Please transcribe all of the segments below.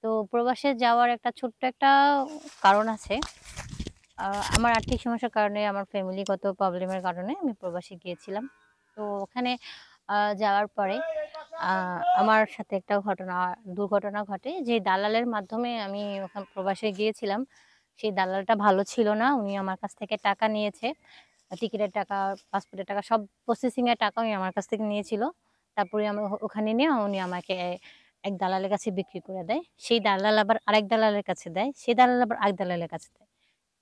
তো প্রবাসে যাওয়ার একটা ছোট্ট একটা কারণ আছে। আ আমার আর্থিক সমস্যার কারণে, আমার ফ্যামিলিগত প্রবলেমের কারণে আমি প্রবাসে গিয়েছিলাম। তো ওখানে যাওয়ার পরে আ আমার সাথে একটা দুর্ঘটনা ঘটে। যে দালালের মাধ্যমে আমি প্রবাসে গিয়েছিলাম, সেই দালালটা ভালো ছিল না। উনি আমার কাছ থেকে টাকা নিয়েছে। টিকিটের টাকা, পাসপোর্টের টাকা সব প্রসেসিং এর টাকা উনি আমার কাছ থেকে নিয়েছিল। তারপরে আমি ওখানে নিয়ে উনি আমাকে এক দালালের কাছে বিক্রি করে দেয়। সেই দালাল আবার আরেক দালালের কাছে দেয়। সেই দালাল আবার আরেক দালালের কাছে দেয়।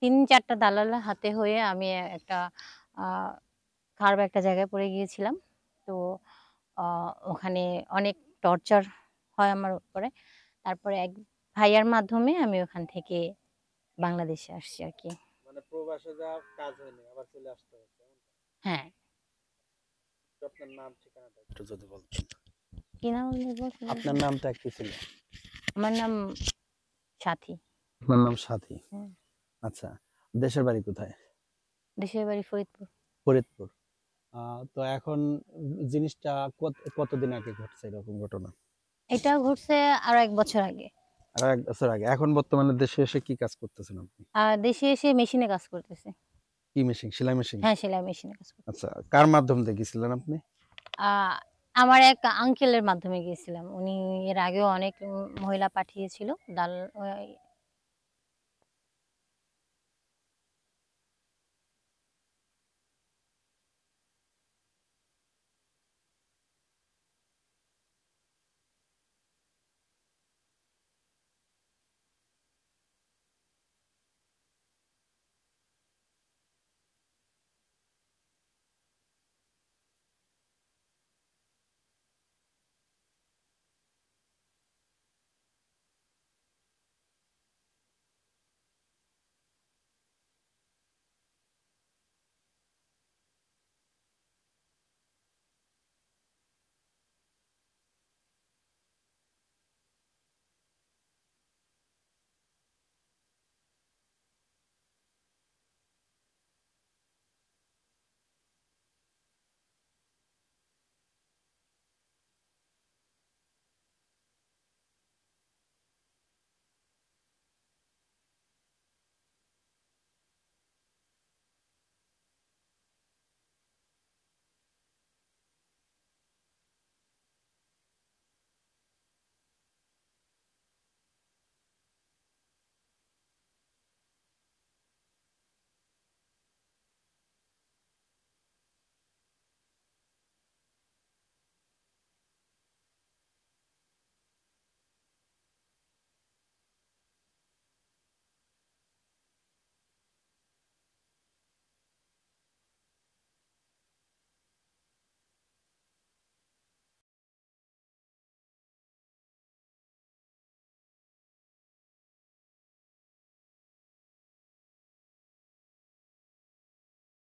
৩-৪ টা দালালের হাতে হয়ে আমি একটা আ খারাপ একটা জায়গায় পড়ে গিয়েছিলাম। তো আ ওখানে অনেক টর্চার হয় আমার উপরে। তারপরে এক ভাইয়ার মাধ্যমে আমি ওখান থেকে বাংলাদেশে আসছি আরকি। মানে প্রবাসে যাওয়া কাজ হয়নি, আবার চলে আসতে হয়েছে এমনটা? হ্যাঁ। তো আপনার নাম ঠিকানাটা একটু যদি বলতেন। কি নাম বলবো শুনলেন? আপনার নামটা কি ছিল? আমার নাম সাথী। আপনার নাম সাথী। হ্যাঁ। আচ্ছা। দেশের বাড়ি কোথায়? দেশের বাড়ি ফরিদপুর। ফরিদপুর। তো এখন জিনিসটা কতদিন আগে ঘটছে এরকম ঘটনা? এটা ঘটছে আরো ১ বছর আগে। আরো ১ বছর আগে। এখন বর্তমানে দেশে এসে কি কাজ করতেছেন আপনি? দেশে এসে মেশিনে কাজ করতেছি। কি মেশিন? সেলাই মেশিন? হ্যাঁ, সেলাই মেশিনে কাজ করতেছি। আচ্ছা। কার মাধ্যম দিয়ে গেছিলেন আপনি? আ আমার এক আঙ্কেলের মাধ্যমে গিয়েছিলাম। উনি এর আগেও অনেক মহিলা পাঠিয়েছিল। দাল ওই